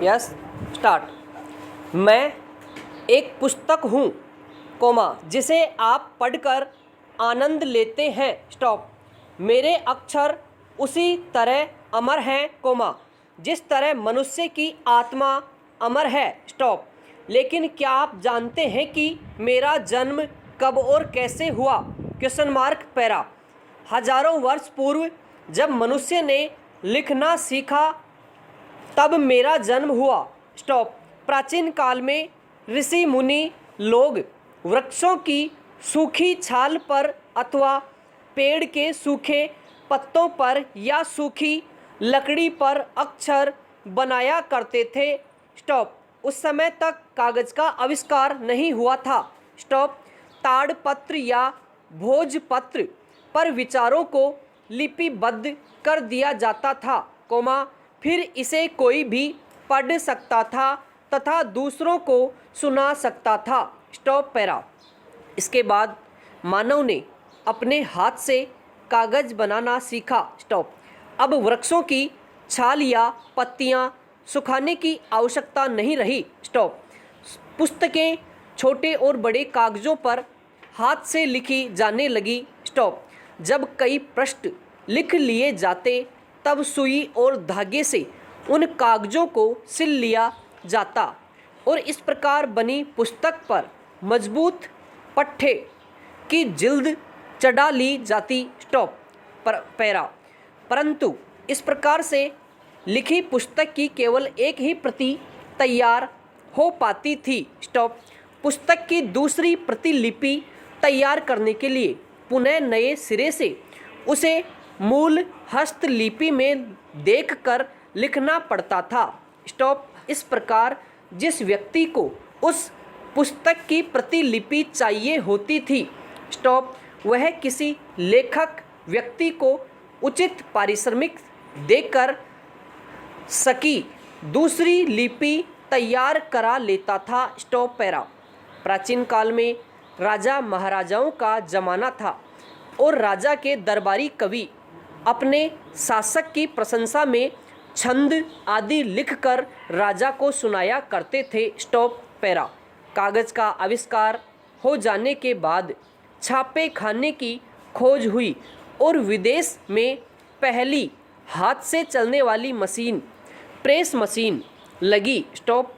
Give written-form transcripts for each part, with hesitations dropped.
Yes start. मैं एक पुस्तक हूँ कोमा जिसे आप पढ़कर आनंद लेते हैं स्टॉप। मेरे अक्षर उसी तरह अमर हैं कोमा जिस तरह मनुष्य की आत्मा अमर है स्टॉप। लेकिन क्या आप जानते हैं कि मेरा जन्म कब और कैसे हुआ? Question mark para. हजारों वर्ष पूर्व जब मनुष्य ने लिखना सीखा तब मेरा जन्म हुआ स्टॉप। प्राचीन काल में ऋषि मुनि लोग वृक्षों की सूखी छाल पर अथवा पेड़ के सूखे पत्तों पर या सूखी लकड़ी पर अक्षर बनाया करते थे स्टॉप। उस समय तक कागज का आविष्कार नहीं हुआ था स्टॉप। ताड़पत्र या भोजपत्र पर विचारों को लिपिबद्ध कर दिया जाता था कोमा फिर इसे कोई भी पढ़ सकता था तथा दूसरों को सुना सकता था स्टॉप पैरा। इसके बाद मानव ने अपने हाथ से कागज बनाना सीखा स्टॉप। अब वृक्षों की छाल या पत्तियां सुखाने की आवश्यकता नहीं रही स्टॉप। पुस्तकें छोटे और बड़े कागजों पर हाथ से लिखी जाने लगी स्टॉप। जब कई पृष्ठ लिख लिए जाते तब सुई और धागे से उन कागजों को सिल लिया जाता और इस प्रकार बनी पुस्तक पर मजबूत पट्टे की जिल्द चढ़ा ली जाती स्टॉप पैरा। परंतु इस प्रकार से लिखी पुस्तक की केवल एक ही प्रति तैयार हो पाती थी स्टॉप। पुस्तक की दूसरी प्रतिलिपि तैयार करने के लिए पुनः नए सिरे से उसे मूल हस्तलिपि में देखकर लिखना पड़ता था स्टॉप। इस प्रकार जिस व्यक्ति को उस पुस्तक की प्रतिलिपि चाहिए होती थी स्टॉप वह किसी लेखक व्यक्ति को उचित पारिश्रमिक देकर सकी दूसरी लिपि तैयार करा लेता था स्टॉप पैरा। प्राचीन काल में राजा महाराजाओं का जमाना था और राजा के दरबारी कवि अपने शासक की प्रशंसा में छंद आदि लिखकर राजा को सुनाया करते थे स्टॉप पैरा। कागज का आविष्कार हो जाने के बाद छापे खाने की खोज हुई और विदेश में पहली हाथ से चलने वाली मशीन प्रेस मशीन लगी स्टॉप।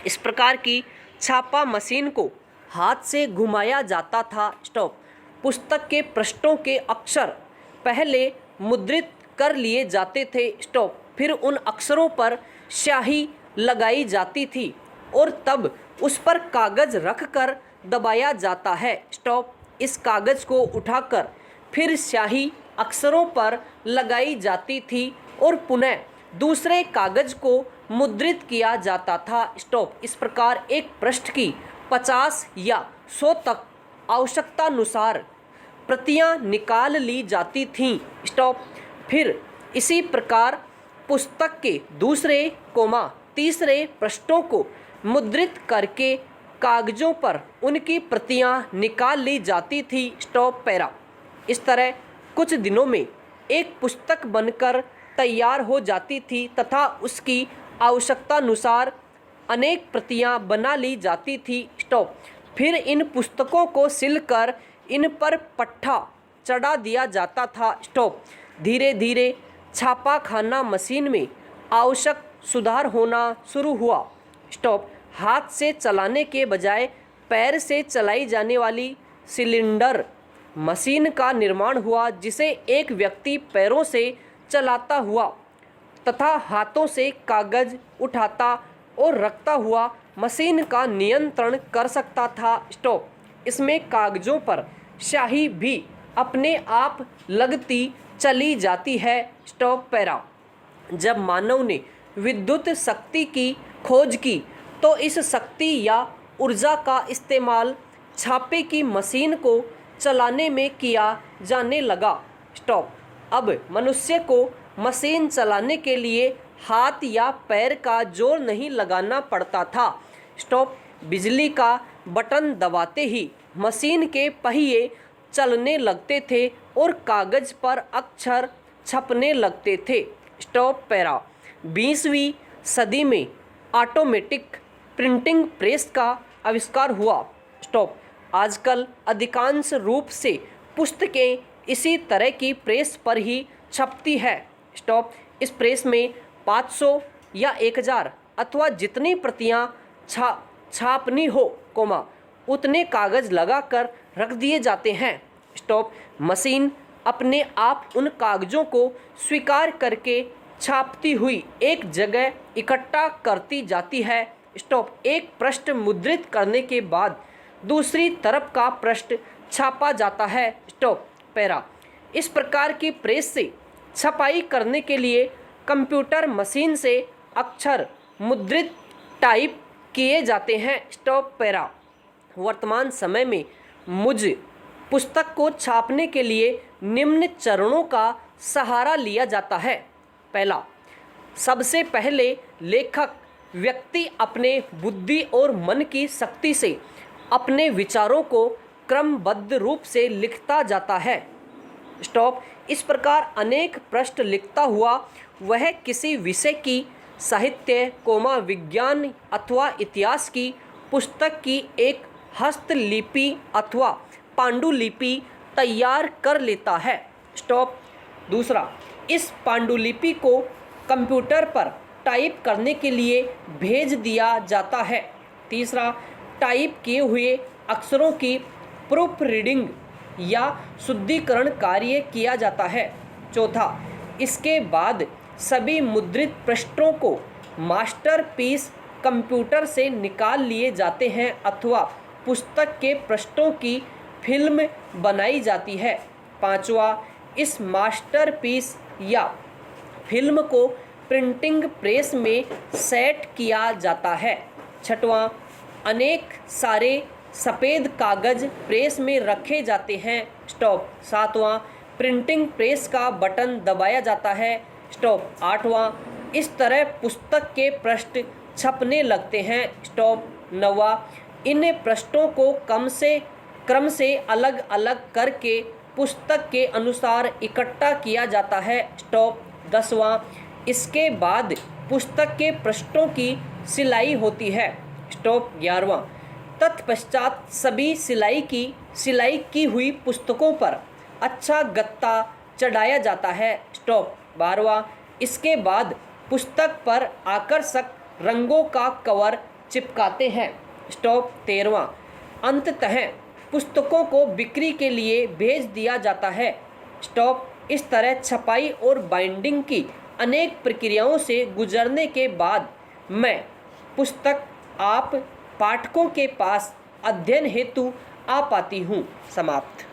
इस प्रकार की छापा मशीन को हाथ से घुमाया जाता था स्टॉप। पुस्तक के पृष्ठों के अक्षर पहले मुद्रित कर लिए जाते थे स्टॉप। फिर उन अक्षरों पर स्याही लगाई जाती थी और तब उस पर कागज रखकर दबाया जाता है स्टॉप। इस कागज को उठाकर फिर स्याही अक्षरों पर लगाई जाती थी और पुनः दूसरे कागज को मुद्रित किया जाता था स्टॉप। इस प्रकार एक पृष्ठ की 50 या 100 तक आवश्यकतानुसार प्रतियां निकाल ली जाती थीं स्टॉप। फिर इसी प्रकार पुस्तक के दूसरे कोमा तीसरे पृष्ठों को मुद्रित करके कागजों पर उनकी प्रतियां निकाल ली जाती थी स्टॉप पैरा। इस तरह कुछ दिनों में एक पुस्तक बनकर तैयार हो जाती थी तथा उसकी आवश्यकतानुसार अनेक प्रतियां बना ली जाती थी स्टॉप। फिर इन पुस्तकों को सिलकर इन पर पट्टा चढ़ा दिया जाता था स्टॉप। धीरे धीरे छापाखाना मशीन में आवश्यक सुधार होना शुरू हुआ स्टॉप। हाथ से चलाने के बजाय पैर से चलाई जाने वाली सिलेंडर मशीन का निर्माण हुआ जिसे एक व्यक्ति पैरों से चलाता हुआ तथा हाथों से कागज उठाता और रखता हुआ मशीन का नियंत्रण कर सकता था स्टॉप। इसमें कागजों पर स्याही भी अपने आप लगती चली जाती है स्टॉप पैरा। जब मानव ने विद्युत शक्ति की खोज की तो इस शक्ति या ऊर्जा का इस्तेमाल छापे की मशीन को चलाने में किया जाने लगा स्टॉप। अब मनुष्य को मशीन चलाने के लिए हाथ या पैर का जोर नहीं लगाना पड़ता था स्टॉप। बिजली का बटन दबाते ही मशीन के पहिए चलने लगते थे और कागज पर अक्षर छपने लगते थे स्टॉप पैरा। 20वीं सदी में ऑटोमेटिक प्रिंटिंग प्रेस का आविष्कार हुआ। स्टॉप। आजकल अधिकांश रूप से पुस्तकें इसी तरह की प्रेस पर ही छपती है। स्टॉप। इस प्रेस में 500 या 1000 अथवा जितनी प्रतियां छापनी हो, उतने कागज लगाकर रख दिए जाते हैं। स्टॉप। मशीन अपने आप उन कागजों को स्वीकार करके छापती हुई एक जगह इकट्ठा करती जाती है। स्टॉप। एक पृष्ठ मुद्रित करने के बाद दूसरी तरफ का पृष्ठ छापा जाता है। स्टॉप। पैरा। इस प्रकार की प्रेस से छपाई करने के लिए कंप्यूटर मशीन से अक्षर मुद्रित टाइप किए जाते हैं। स्टॉप। पैरा। वर्तमान समय में मुझ पुस्तक को छापने के लिए निम्न चरणों का सहारा लिया जाता है। पहला, सबसे पहले लेखक व्यक्ति अपने बुद्धि और मन की शक्ति से अपने विचारों को क्रमबद्ध रूप से लिखता जाता है। स्टॉप। इस प्रकार अनेक पृष्ठ लिखता हुआ वह किसी विषय की, साहित्य, विज्ञान अथवा इतिहास की पुस्तक की एक हस्तलिपि अथवा पांडुलिपि तैयार कर लेता है। स्टॉप। दूसरा, इस पांडुलिपि को कंप्यूटर पर टाइप करने के लिए भेज दिया जाता है। तीसरा, टाइप किए हुए अक्षरों की प्रूफ रीडिंग या शुद्धिकरण कार्य किया जाता है। चौथा, इसके बाद सभी मुद्रित पृष्ठों को मास्टरपीस कंप्यूटर से निकाल लिए जाते हैं अथवा पुस्तक के पृष्ठों की फिल्म बनाई जाती है। पांचवा, इस मास्टरपीस या फिल्म को प्रिंटिंग प्रेस में सेट किया जाता है। छठवां, अनेक सारे सफ़ेद कागज प्रेस में रखे जाते हैं। स्टॉप। सातवां, प्रिंटिंग प्रेस का बटन दबाया जाता है। स्टॉप। आठवां, इस तरह पुस्तक के पृष्ठ छपने लगते हैं। स्टॉप। नौवां, इन पृष्ठों को क्रम से अलग अलग करके पुस्तक के अनुसार इकट्ठा किया जाता है। स्टॉप। 10वां, इसके बाद पुस्तक के पृष्ठों की सिलाई होती है। स्टॉप। 11वां, तत्पश्चात सभी सिलाई की हुई पुस्तकों पर अच्छा गत्ता चढ़ाया जाता है। स्टॉप। 12वां, इसके बाद पुस्तक पर आकर्षक रंगों का कवर चिपकाते हैं। स्टॉप। 13वां, अंततः पुस्तकों को बिक्री के लिए भेज दिया जाता है। स्टॉप। इस तरह छपाई और बाइंडिंग की अनेक प्रक्रियाओं से गुजरने के बाद मैं पुस्तक आप पाठकों के पास अध्ययन हेतु आ पाती हूँ। समाप्त।